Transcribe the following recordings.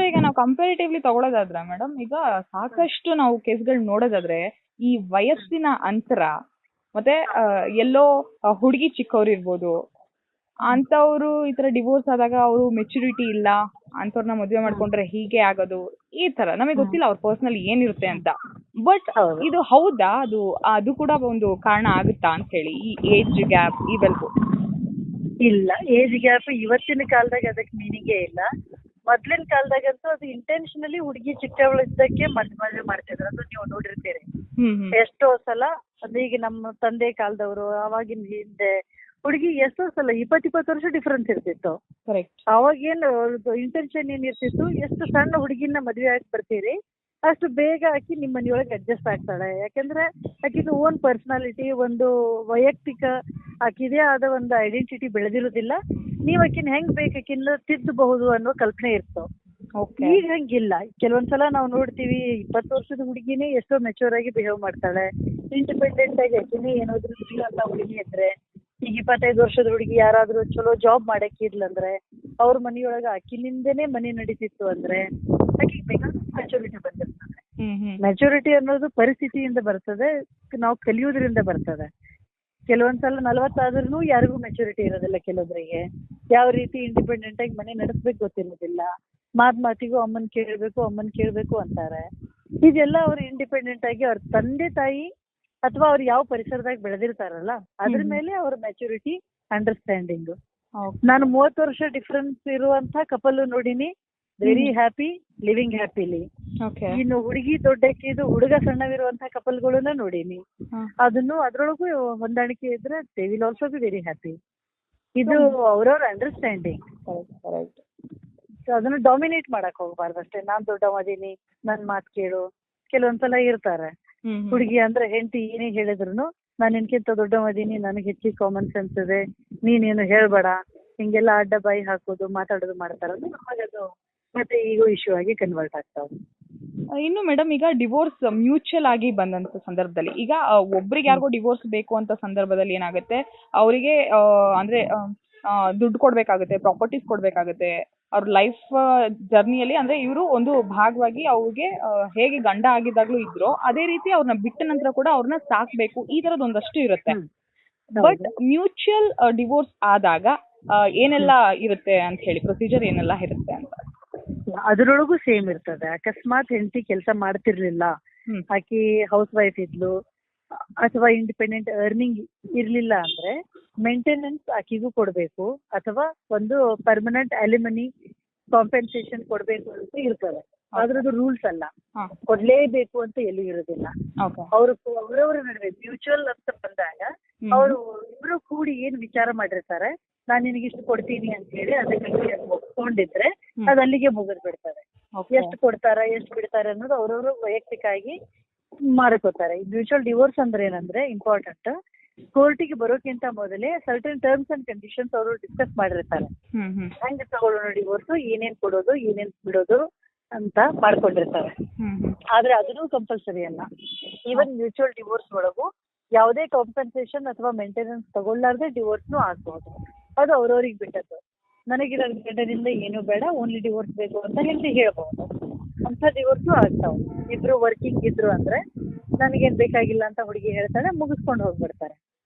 ಈಗ ನಾವು comparatively ತಗೊಳ್ಳೋದಾದ್ರೆ madam, ಈಗ ಸಾಕಷ್ಟು ನಾವು ಕೇಸ್ಗಳು ನೋಡೋದಾದ್ರೆ ಈ ವಯಸ್ಸಿನ ಅಂತರ ಮತ್ತೆ ಎಲ್ಲೋ ಹುಡುಗಿ ಚಿಕ್ಕವ್ರು ಇರ್ಬೋದು, ಅಂತವ್ರು ಈ ತರ ಡಿವೋರ್ಸ್ ಆದಾಗ ಅವರು ಮೆಚುರಿಟಿ ಇಲ್ಲ, ಅಂತವ್ರನ್ನ ಮದುವೆ ಮಾಡ್ಕೊಂಡ್ರೆ ಹೀಗೆ ಆಗೋದು, ಈ ತರ ನಮಗೆ ಗೊತ್ತಿಲ್ಲ ಅವ್ರ ಪರ್ಸನಲ್ ಏನಿರುತ್ತೆ ಅಂತ. ಬಟ್ ಇದು ಹೌದಾ, ಅದು ಕೂಡ ಒಂದು ಕಾರಣ ಆಗುತ್ತಾ ಅಂತ ಹೇಳಿ, ಈ ಏಜ್ ಗ್ಯಾಪ್ ಇವೆಲ್ಲವೂ? ಇಲ್ಲ, ಏಜ್ ಗ್ಯಾಪ್ ಇವತ್ತಿನ ಕಾಲದಾಗ ಅದಕ್ಕೆ ಮೀನಿಂಗೇ ಇಲ್ಲ. ಮೊದ್ಲಿನ ಕಾಲದಾಗಂತೂ ಅದು ಇಂಟೆನ್ಷನಲಿ ಹುಡುಗಿ ಚಿಕ್ಕವಳಿದ್ದಕ್ಕೆ ಮದುವೆ ಮಾಡ್ತಿದ್ರು, ಅದು ನೀವು ನೋಡಿರ್ತೀರಿ ಎಷ್ಟೋ ಸಲ. ಅದು ಈಗ ನಮ್ಮ ತಂದೆ ಕಾಲದವರು ಅವಾಗಿನ ಹಿಂದೆ ಹುಡುಗಿ ಎಷ್ಟೋ ಸಲ 20 ವರ್ಷ ಡಿಫ್ರೆನ್ಸ್ ಇರ್ತಿತ್ತು. ಅವಾಗೇನು ಇಂಟೆನ್ಷನ್ ಏನಿರ್ತಿತ್ತು, ಎಷ್ಟು ಸಣ್ಣ ಹುಡುಗಿನ ಮದುವೆ ಆಗಿ ಬರ್ತೀರಿ ಅಷ್ಟು ಬೇಗ ಆಕಿ ನಿಮ್ಮ ಮನೆಯೊಳಗೆ ಅಡ್ಜಸ್ಟ್ ಆಗ್ತಾಳೆ. ಯಾಕಂದ್ರೆ ಆಕಿದು ಓನ್ ಪರ್ಸನಾಲಿಟಿ, ಒಂದು ವೈಯಕ್ತಿಕ ಆಕಿದೇ ಆದ ಒಂದು ಐಡೆಂಟಿಟಿ ಬೆಳೆದಿರೋದಿಲ್ಲ. ನೀವ್ ಆಕಿನ ಹೆಂಗ್ ಬೇಕು ಆಕಿನ ತಿದ್ದಬಹುದು ಅನ್ನೋ ಕಲ್ಪನೆ ಇರ್ತವೆ. ಈಗ ಹಂಗಿಲ್ಲ. ಕೆಲವೊಂದ್ಸಲ ನಾವು ನೋಡ್ತೀವಿ 20 ವರ್ಷದ ಹುಡುಗಿನೇ ಎಷ್ಟೋ ಮೆಚೂರ್ ಆಗಿ ಬಿಹೇವ್ ಮಾಡ್ತಾಳೆ, ಇಂಡಿಪೆಂಡೆಂಟ್ ಆಗಿ ಆಕಿನೇ ಏನಾದ್ರು ಅಂತ ಹುಡುಗಿ ಇದ್ರೆ. ಈಗ 25 ವರ್ಷದ ಹುಡುಗಿ ಯಾರಾದ್ರೂ ಚಲೋ ಜಾಬ್ ಮಾಡಕ್ಕಿದ್ಲಂದ್ರೆ ಅವ್ರ ಮನೆಯೊಳಗ ಆಕಿನಿಂದನೇ ಮನೆ ನಡೀತಿತ್ತು ಅಂದ್ರೆ ಆಕಿಗೆ ಬೇಗ ಮೆಚುರಿಟಿ ಬಂದಿರ್ತದೆ. ಮೆಚುರಿಟಿ ಅನ್ನೋದು ಪರಿಸ್ಥಿತಿಯಿಂದ ಬರ್ತದೆ, ನಾವು ಕಲಿಯೋದ್ರಿಂದ ಬರ್ತದೆ. ಕೆಲವೊಂದ್ಸಲ 40 ಆದ್ರೂ ಯಾರಿಗೂ ಮೆಚುರಿಟಿ ಇರೋದಿಲ್ಲ. ಕೆಲವೊಬ್ಬರಿಗೆ ಯಾವ ರೀತಿ ಇಂಡಿಪೆಂಡೆಂಟ್ ಆಗಿ ಮನೆ ನಡೆಸ್ಬೇಕು ಗೊತ್ತಿರೋದಿಲ್ಲ. ಮಾತಿಗೂ ಅಮ್ಮನ್ ಕೇಳ್ಬೇಕು ಅಂತಾರೆ. ಇದೆಲ್ಲ ಅವ್ರು ಇಂಡಿಪೆಂಡೆಂಟ್ ಆಗಿ ಅವ್ರ ತಂದೆ ತಾಯಿ ಅಥವಾ ಅವ್ರು ಯಾವ ಪರಿಸರದಾಗ ಬೆಳೆದಿರ್ತಾರಲ್ಲ ಅದ್ರ ಮೇಲೆ ಅವ್ರ ಮೆಚುರಿಟಿ, ಅಂಡರ್ಸ್ಟ್ಯಾಂಡಿಂಗ್. ನಾನು 30 ವರ್ಷ ಡಿಫ್ರೆನ್ಸ್ ಇರುವಂತ ಕಪಲ್ ನೋಡಿನಿ, ವೆರಿ ಹ್ಯಾಪಿ, ಲಿವಿಂಗ್ ಹ್ಯಾಪಿಲಿ. ಇನ್ನು ಹುಡುಗಿ ದೊಡ್ಡಕ್ಕಿದು ಹುಡುಗ ಸಣ್ಣವಿರುವಂತಹ ಕಪಲ್ಗಳನ್ನ ನೋಡೀನಿ. ಅದ್ರೊಳಗೂ ಹೊಂದಾಣಿಕೆ ಇದ್ರೆ they will also be very happy. ಇದು ಅವ್ರವ್ರ ಅಂಡರ್ಸ್ಟ್ಯಾಂಡಿಂಗ್. ಅದನ್ನ ಡಾಮಿನೇಟ್ ಮಾಡಕ್ ಹೋಗ್ಬಾರ್ದು ಅಷ್ಟೇ. ನಾನ್ ದೊಡ್ಡವದೀನಿ, ನನ್ ಮಾತ್ ಕೇಳು. ಕೆಲವೊಂದ್ಸಲ ಇರ್ತಾರೆ ಹುಡುಗಿ ಅಂದ್ರೆ ಹೆಂಡತಿ ಏನೇ ಹೇಳಿದ್ರು ನಾನು ನಿನ್ಕಿಂತ ದೊಡ್ಡವದೀನಿ, ನನಗೆ ಹೆಚ್ಚಿಗೆ ಕಾಮನ್ ಸೆನ್ಸ್ ಇದೆ, ನೀನೇನು ಹೇಳ್ಬೇಡ, ಹಿಂಗೆಲ್ಲ ಅಡ್ಡ ಬಾಯಿ ಹಾಕೋದು ಮಾತಾಡೋದು ಮಾಡ್ತಾರದು. ನಮಗದು ಮತ್ತೆ ಈಗೋ ಇಶ್ಯೂ ಆಗಿ ಕನ್ವರ್ಟ್ ಆಗ್ತಾವ. ಇನ್ನು ಮೇಡಮ್, ಈಗ ಡಿವೋರ್ಸ್ ಮ್ಯೂಚುವಲ್ ಆಗಿ ಬಂದಂತ ಸಂದರ್ಭದಲ್ಲಿ, ಈಗ ಒಬ್ರಿಗೆ ಯಾರಿಗೋ ಡಿವೋರ್ಸ್ ಬೇಕು ಅಂತ ಸಂದರ್ಭದಲ್ಲಿ ಏನಾಗುತ್ತೆ, ಅವರಿಗೆ ಅಂದ್ರೆ ದುಡ್ಡು ಕೊಡ್ಬೇಕಾಗುತ್ತೆ, ಪ್ರಾಪರ್ಟೀಸ್ ಕೊಡ್ಬೇಕಾಗುತ್ತೆ. ಅವ್ರ ಲೈಫ್ ಜರ್ನಿಯಲ್ಲಿ ಅಂದ್ರೆ ಇವರು ಒಂದು ಭಾಗವಾಗಿ ಅವ್ರಿಗೆ ಹೇಗೆ ಗಂಡ ಆಗಿದ್ದಾಗ್ಲೂ ಇದ್ರೋ ಅದೇ ರೀತಿ ಅವ್ರನ್ನ ಬಿಟ್ಟ ನಂತರ ಕೂಡ ಅವ್ರನ್ನ ಸಾಕ್ಬೇಕು, ಈ ತರದ್ ಒಂದಷ್ಟು ಇರುತ್ತೆ. ಬಟ್ ಮ್ಯೂಚುವಲ್ ಡಿವೋರ್ಸ್ ಆದಾಗ ಏನೆಲ್ಲ ಇರುತ್ತೆ ಅಂತ ಹೇಳಿ, ಪ್ರೊಸೀಜರ್ ಏನೆಲ್ಲ ಇರುತ್ತೆ ಅಂತ? ಅದ್ರೊಳಗೂ ಸೇಮ್ ಇರ್ತದೆ. ಅಕಸ್ಮಾತ್ ಹೆಂಡತಿ ಕೆಲಸ ಮಾಡ್ತಿರ್ಲಿಲ್ಲ, ಆಕಿ ಹೌಸ್ ವೈಫ್ ಇದ್ಲು ಅಥವಾ ಇಂಡಿಪೆಂಡೆಂಟ್ ಅರ್ನಿಂಗ್ ಇರ್ಲಿಲ್ಲ ಅಂದ್ರೆ ಮೇಂಟೆನೆನ್ಸ್ ಆಕಿಗೂ ಕೊಡ್ಬೇಕು ಅಥವಾ ಒಂದು ಪರ್ಮನೆಂಟ್ ಅಲಿಮನಿ ಕಾಂಪೆನ್ಸೇಷನ್ ಕೊಡ್ಬೇಕು ಅಂತ ಇರ್ತದೆ. ಅದ್ರದ್ದು ರೂಲ್ಸ್ ಅಲ್ಲ, ಕೊಡ್ಲೇಬೇಕು ಅಂತ ಎಲ್ಲೂ ಇರೋದಿಲ್ಲ. ಅವ್ರವ್ರ ನಡುವೆ ಮ್ಯೂಚುವಲ್ ಅಂತ ಬಂದಾಗ ಅವರು ಇಬ್ರು ಕೂಡಿ ಏನ್ ವಿಚಾರ ಮಾಡಿರ್ತಾರೆ, ನಾನ್ ನಿನಗಿಷ್ಟು ಕೊಡ್ತೀನಿ ಅಂತ ಹೇಳಿ ಅದಕ್ಕೆ ಒಪ್ಕೊಂಡಿದ್ರೆ ಅದು ಅಲ್ಲಿಗೆ ಮುಗಿದ್ ಬಿಡ್ತಾರೆ. ಎಷ್ಟು ಕೊಡ್ತಾರ ಎಷ್ಟು ಬಿಡ್ತಾರೆ ಅನ್ನೋದು ಅವ್ರವ್ರು ವೈಯಕ್ತಿಕ ಆಗಿ ಮಾಡ್ಕೋತಾರೆ. ಮ್ಯೂಚುವಲ್ ಡಿವೋರ್ಸ್ ಅಂದ್ರೆ ಏನಂದ್ರೆ ಇಂಪಾರ್ಟೆಂಟ್, ಕೋರ್ಟಿಗೆ ಬರೋಕ್ಕಿಂತ ಮೊದಲೇ ಸರ್ಟನ್ ಟರ್ಮ್ಸ್ ಅಂಡ್ ಕಂಡೀಷನ್ಸ್ ಅವರು ಡಿಸ್ಕಸ್ ಮಾಡಿರ್ತಾರೆ. ಹೆಂಗ್ ತಗೊಳ್ಳೋಣ ಡಿವೋರ್ಸ್, ಏನೇನ್ ಕೊಡೋದು ಏನೇನ್ ಬಿಡೋದು ಅಂತ ಮಾಡ್ಕೊಂಡಿರ್ತಾರೆ. ಆದ್ರೆ ಅದನ್ನು ಕಂಪಲ್ಸರಿ ಅಲ್ಲ. ಈವನ್ ಮ್ಯೂಚುವಲ್ ಡಿವೋರ್ಸ್ ಒಳಗೂ ಯಾವುದೇ ಕಾಂಪೆನ್ಸೇಷನ್ ಅಥವಾ ಮೇಂಟೆನೆನ್ಸ್ ತಗೊಳ್ಳಾರ್ದೆ ಡಿವೋರ್ಸ್ನು ಆಗ್ಬಹುದು. ಅದು ಅವ್ರವ್ರಿಗೆ ಬಿಟ್ಟದ್ದು. ನನಗಿರೋ ಗಂಡನಿಂದ ಏನು ಬೇಡ, ಓನ್ಲಿ ಡಿವೋರ್ಸ್ ಬೇಕು ಅಂತ ಹೆಂಡತಿ ಹೇಳ್ಬಹುದು. ಅಂತ ಡಿವೋರ್ಸು ಆಗ್ತಾವ. ಇಬ್ರು ವರ್ಕಿಂಗ್ ಇದ್ರು ಅಂದ್ರೆ ನನಗೇನ್ ಬೇಕಾಗಿಲ್ಲ ಅಂತ ಹುಡುಗಿ ಹೇಳ್ತಾಳೆ, ಮುಗಿಸ್ಕೊಂಡು ಹೋಗ್ಬಿಡ್ತಾರೆ.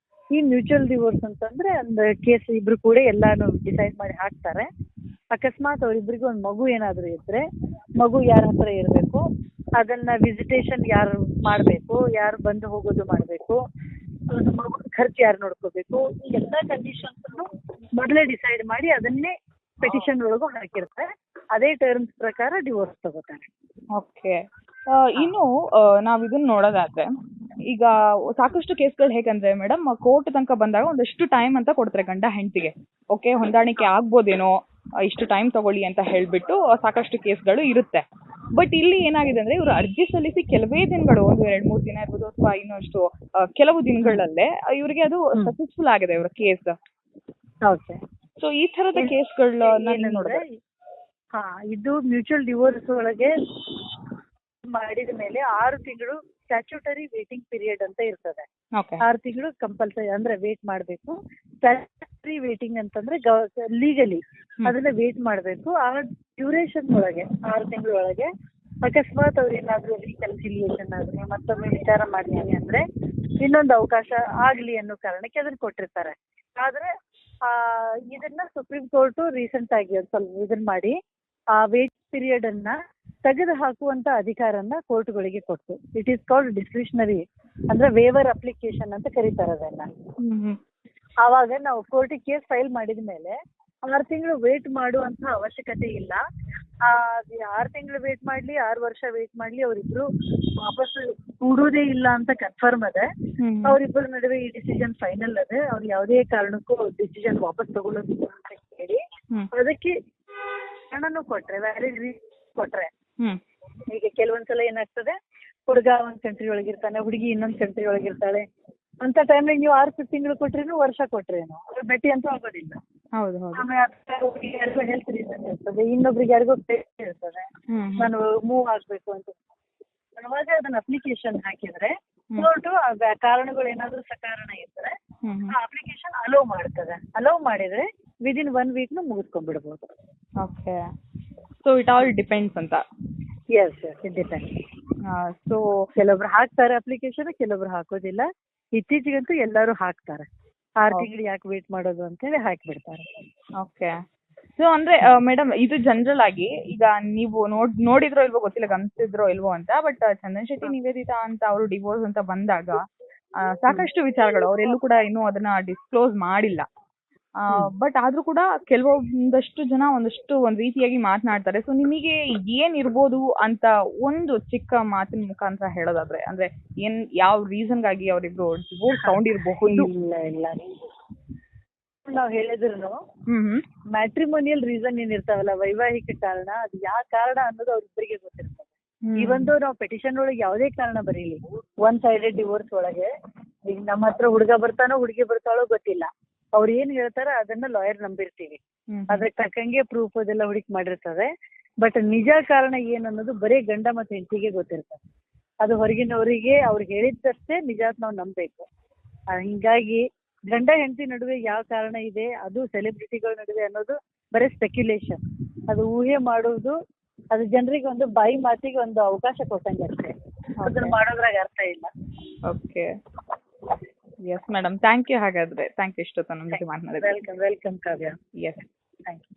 ಈ ಮ್ಯೂಚುವಲ್ ಡಿವೋರ್ಸ್ ಅಂತಂದ್ರೆ ಒಂದು ಕೇಸ್ ಇಬ್ರು ಕೂಡ ಎಲ್ಲಾನು ಡಿಸೈಡ್ ಮಾಡಿ ಹಾಕ್ತಾರೆ. ಅಕಸ್ಮಾತ್ ಅವ್ರಿಬ್ರಿಗೂ ಒಂದು ಮಗು ಏನಾದ್ರು ಇದ್ರೆ ಮಗು ಯಾರ ಹತ್ರ ಇರಬೇಕು, ಅದನ್ನ ವಿಸಿಟೇಷನ್ ಯಾರು ಮಾಡ್ಬೇಕು, ಯಾರು ಬಂದು ಹೋಗೋದು ಮಾಡ್ಬೇಕು, ಮಗು ಖರ್ಚು ಯಾರು ನೋಡ್ಕೋಬೇಕು, ಈ ಎಲ್ಲಾ ಕಂಡೀಷನ್ಸ್ ಮೊದಲೇ ಡಿಸೈಡ್ ಮಾಡಿ ಅದನ್ನೇ ಪೆಟಿಷನ್ ಒಳಗೂ ಹಾಕಿರ್ತಾರೆ. ಅದೇ ಟರ್ಮ್ಸ್ ಪ್ರಕಾರ ಡಿವೋರ್ಸ್ ತಗೋತಾರೆ. ಓಕೆ. ಇನ್ನು ನಾವ್ ಇದನ್ನ ನೋಡೋದಾದ್ರೆ, ಈಗ ಸಾಕಷ್ಟು ಕೇಸ್ಗಳು ಹೇಗಂದ್ರೆ ಮೇಡಮ್, ಕೋರ್ಟ್ ತನಕ ಬಂದಾಗ ಒಂದಷ್ಟು ಟೈಮ್ ಅಂತ ಕೊಡ್ತಾರೆ ಗಂಡ ಹೆಂಡತಿಗೆ. ಓಕೆ, ಹೊಂದಾಣಿಕೆ ಆಗ್ಬೋದೇನೋ, ಇಷ್ಟು ಟೈಮ್ ತಗೊಳ್ಳಿ ಅಂತ ಹೇಳ್ಬಿಟ್ಟು ಸಾಕಷ್ಟು ಕೇಸ್ಗಳು ಇರುತ್ತೆ. ಬಟ್ ಇಲ್ಲಿ ಏನಾಗಿದೆ ಅಂದ್ರೆ, ಇವರು ಅರ್ಜಿ ಸಲ್ಲಿಸಿ ಕೆಲವೇ ದಿನಗಳು, 1-2-3 ದಿನ ಇರ್ಬೋದು ಅಥವಾ ಇನ್ನಷ್ಟು ಕೆಲವು ದಿನಗಳಲ್ಲೇ ಇವರಿಗೆ ಅದು ಸಕ್ಸಸ್ಫುಲ್ ಆಗಿದೆ ಇವರ ಕೇಸ್. ಸೊ ಈ ತರದ ಕೇಸ್ಗಳನ್ನ ನೋಡಿದ್ರೆ, ಇದು ಮ್ಯೂಚುವಲ್ ಡಿವೋರ್ಸ್ ಒಳಗೆ ಮಾಡಿದ ಮೇಲೆ 6 ತಿಂಗಳು ಸ್ಟ್ಯಾಚ್ಯೂಟರಿ ವೇಟಿಂಗ್ ಪೀರಿಯಡ್ ಅಂತ ಇರ್ತದೆ. 6 ತಿಂಗಳು ಕಂಪಲ್ಸರಿ ಅಂದ್ರೆ ವೇಟ್ ಮಾಡಬೇಕು. ಸ್ಟ್ಯಾಚ್ಯೂಟರಿ ವೇಟಿಂಗ್ ಅಂತಂದ್ರೆ ಲೀಗಲಿ ಅದನ್ನ ವೇಟ್ ಮಾಡಬೇಕು. ಆ ಡ್ಯೂರೇಷನ್ ಒಳಗೆ 6 ತಿಂಗಳೊಳಗೆ ಅಕಸ್ಮಾತ್ ಅವ್ರು ಏನಾದ್ರು ರೀಕನ್ಸಿಲಿಯೇಷನ್ ಆದ್ರೆ ಮತ್ತೊಮ್ಮೆ ವಿಚಾರ ಮಾಡ್ತೀನಿ ಅಂದ್ರೆ ಇನ್ನೊಂದು ಅವಕಾಶ ಆಗ್ಲಿ ಅನ್ನೋ ಕಾರಣಕ್ಕೆ ಅದನ್ನ ಕೊಟ್ಟಿರ್ತಾರೆ. ಆದ್ರೆ ಇದನ್ನ ಸುಪ್ರೀಂ ಕೋರ್ಟ್ ರೀಸೆಂಟ್ ಆಗಿ ಒಂದ್ ಸ್ವಲ್ಪ ಇದನ್ನ ಮಾಡಿ ಆ ವೇಟ್ ಪೀರಿಯಡ್ ಅನ್ನ ತೆಗೆದು ಹಾಕುವಂತ ಅಧಿಕಾರನ ಕೋರ್ಟ್ಗಳಿಗೆ ಕೊಟ್ಟು ಇಟ್ ಈಸ್ ಕಾಲ್ಡ್ ಡಿಸ್ಕ್ರಿಷನರಿ ಅಂದ್ರೆ ವೇವರ್ ಅಪ್ಲಿಕೇಶನ್ ಅಂತ ಕರೀತಾರೆ ಅದನ್ನ. ಆವಾಗ ನಾವು ಕೋರ್ಟಿಗೆ ಕೇಸ್ ಫೈಲ್ ಮಾಡಿದ ಮೇಲೆ 6 ತಿಂಗಳು ವೇಟ್ ಮಾಡುವಂತ ಅವಶ್ಯಕತೆ ಇಲ್ಲ. 6 ತಿಂಗಳು ವೇಟ್ ಮಾಡ್ಲಿ 6 ವರ್ಷ ವೇಟ್ ಮಾಡ್ಲಿ ಅವರಿಬ್ರು ವಾಪಸ್ ಕೂಡುವುದೇ ಇಲ್ಲ ಅಂತ ಕನ್ಫರ್ಮ್ ಅದೆ. ಅವರಿಬ್ಬರ ನಡುವೆ ಈ ಡಿಸಿಷನ್ ಫೈನಲ್ ಅದೆ. ಅವ್ರು ಯಾವುದೇ ಕಾರಣಕ್ಕೂ ಡಿಸಿಷನ್ ವಾಪಸ್ ತಗೊಳ್ಳೋದಿಲ್ಲ ಅಂತ ಹೇಳಿ ಅದಕ್ಕೆ ಹಣನು ಕೊಟ್ರೆ ವ್ಯಾಲಿಡ್ ಕೊಟ್ರೆ. ಈಗ ಕೆಲವೊಂದ್ಸಲ ಏನಾಗ್ತದೆ, ಹುಡುಗ ಒಂದ್ ಕಂಟ್ರಿ ಒಳಗಿರ್ತಾನೆ, ಹುಡುಗಿ ಇನ್ನೊಂದ್ ಕಂಟ್ರಿ ಒಳಗಿರ್ತಾಳೆ. ಅಂತ ಟೈಮ್ನಾಗ ನೀವು 6 ತಿಂಗಳು ಕೊಟ್ರೇನು ವರ್ಷ ಕೊಟ್ರೇನು ಅವ್ರು ಭೇಟಿ ಅಂತೂ ಆಗೋದಿಲ್ಲ. ಆಮೇಲೆ ಯಾರಿಗೋ ಹೆಲ್ತ್ ರೀಸನ್ ಇರ್ತದೆ, ಇನ್ನೊಬ್ರಿಗೆ ಯಾರಿಗೋ ಪೇಷಂಟ್ ಇರ್ತದೆ, ನಾನು ಮೂವ್ ಆಗ್ಬೇಕು ಅಂತ. ಅವಾಗ ಅದನ್ನ ಅಪ್ಲಿಕೇಶನ್ ಹಾಕಿದ್ರೆ ಕೋರ್ಟು ಕಾರಣಗಳು ಏನಾದ್ರು ಸಕಾರಣ ಇದ್ರೆ ಆ ಅಪ್ಲಿಕೇಶನ್ ಅಲೋ ಮಾಡ್ತದೆ. ಅಲೋ ಮಾಡಿದ್ರೆ ವಿದಿನ್ 1 ವೀಕ್ ಮುಗಿಸ್ಕೊಂಡ್ಬಿಡ್ಬೋದು. Okay, so it all depends ಅಂತ. Yes it depends. ಸೊ ಕೆಲವೊಬ್ರು ಹಾಕ್ತಾರೆ ಅಪ್ಲಿಕೇಶನ್, ಕೆಲವೊಬ್ರು ಹಾಕೋದಿಲ್ಲ. ಇತ್ತೀಚೆಗಂತೂ ಎಲ್ಲರೂ ಹಾಕ್ತಾರೆ. 6 ತಿಂಗಳು ಯಾಕೆ ವೇಟ್ ಮಾಡೋದು ಅಂತೇಳಿ ಹಾಕ್ಬಿಡ್ತಾರೆ. ಓಕೆ, ಸೊ ಅಂದ್ರೆ ಮೇಡಮ್ ಇದು ಜನರಲ್ ಆಗಿ ಈಗ ನೀವು ನೋಡಿದ್ರೋ ಇಲ್ವೋ ಗೊತ್ತಿಲ್ಲ, ಗಮನಿಸಿದ್ರೋ ಇಲ್ವೋ ಅಂತ, ಬಟ್ ಚಂದನ್ ಶೆಟ್ಟಿ ನಿವೇದಿತಾ ಅಂತ ಅವರು ಡಿವೋರ್ಸ್ ಅಂತ ಬಂದಾಗ ಸಾಕಷ್ಟು ವಿಚಾರಗಳು ಅವರೆಲ್ಲೂ ಕೂಡ ಇನ್ನೂ ಅದನ್ನ ಡಿಸ್ಕ್ಲೋಸ್ ಮಾಡಿಲ್ಲ. ಬಟ್ ಆದ್ರೂ ಕೂಡ ಕೆಲವೊಂದಷ್ಟು ಜನ ಒಂದ್ ರೀತಿಯಾಗಿ ಮಾತನಾಡ್ತಾರೆ. ಸೊ ನಿಮಗೆ ಏನ್ ಇರ್ಬೋದು ಅಂತ ಒಂದು ಚಿಕ್ಕ ಮಾತಿನ ಮುಖಾಂತರ ಹೇಳೋದಾದ್ರೆ, ಅಂದ್ರೆ ಯಾವ ರೀಸನ್ಗಾಗಿ ಅವರಿಬ್ರು ಡಿವೋರ್ಸ್ ತಗೊಂಡಿರಬಹುದು? ಇಲ್ಲ ನಾವ್ ಹೇಳಿದ್ರು ಮ್ಯಾಟ್ರಿಮೋನಿಯಲ್ ರೀಸನ್ ಏನಿರ್ತಾವಲ್ಲ, ವೈವಾಹಿಕ ಕಾರಣ, ಅದು ಯಾವ ಕಾರಣ ಅನ್ನೋದು ಅವ್ರಿಬ್ಬರಿಗೆ ಗೊತ್ತಿರ್ತದೆ. ಇವೊಂದು ನಾವು ಪೆಟಿಷನ್ ಒಳಗೆ ಯಾವುದೇ ಕಾರಣ ಬರೀಲಿ, 1 ಸೈಡೆಡ್ ಡಿವೋರ್ಸ್ ಒಳಗೆ ಈಗ ನಮ್ಮ ಹತ್ರ ಹುಡುಗ ಬರ್ತಾನೋ ಹುಡುಗಿ ಬರ್ತಾಳೋ ಗೊತ್ತಿಲ್ಲ, ಅವ್ರು ಏನ್ ಹೇಳ್ತಾರ ಅದನ್ನ ಲಾಯರ್ ನಂಬಿರ್ತೀವಿ. ಅದಕ್ಕೆ ತಕ್ಕಂಗೆ ಪ್ರೂಫ್ ಅದೆಲ್ಲ ಹುಡುಕಿ ಮಾಡಿರ್ತದೆ. ಬಟ್ ನಿಜ ಕಾರಣ ಏನ್ ಅನ್ನೋದು ಬರೀ ಗಂಡ ಮತ್ತೆ ಹೆಂಡತಿಗೆ ಗೊತ್ತಿರ್ತದೆ. ಅದು ಹೊರಗಿನವರಿಗೆ ಅವ್ರಿಗೆ ಹೇಳಿದ್ದಷ್ಟೇ ನಿಜ ನಾವು ನಂಬಬೇಕು. ಹಿಂಗಾಗಿ ಗಂಡ ಹೆಂಡತಿ ನಡುವೆ ಯಾವ ಕಾರಣ ಇದೆ, ಅದು ಸೆಲೆಬ್ರಿಟಿಗಳ ನಡುವೆ ಅನ್ನೋದು ಬರೀ ಸ್ಪೆಕ್ಯುಲೇಷನ್. ಅದು ಊಹೆ ಮಾಡೋದು, ಅದು ಜನರಿಗೆ ಒಂದು ಬಾಯಿ ಮಾತಿಗೆ ಒಂದು ಅವಕಾಶ ಕೊಟ್ಟಂಗೆ ಅಷ್ಟೇ. ಅದನ್ನ ಮಾಡೋದ್ರಾಗ ಅರ್ಥ ಇಲ್ಲ. Okay, yes madam, thank you. ಹಾಗಾದ್ರೆ ಥ್ಯಾಂಕ್ ಯು ಇಷ್ಟೊತ್ತು ನಮ್ಮ ಜೊತೆ ಮಾತನಾಡಿದ್ರೆ. Welcome Kavya. Yes, thank you.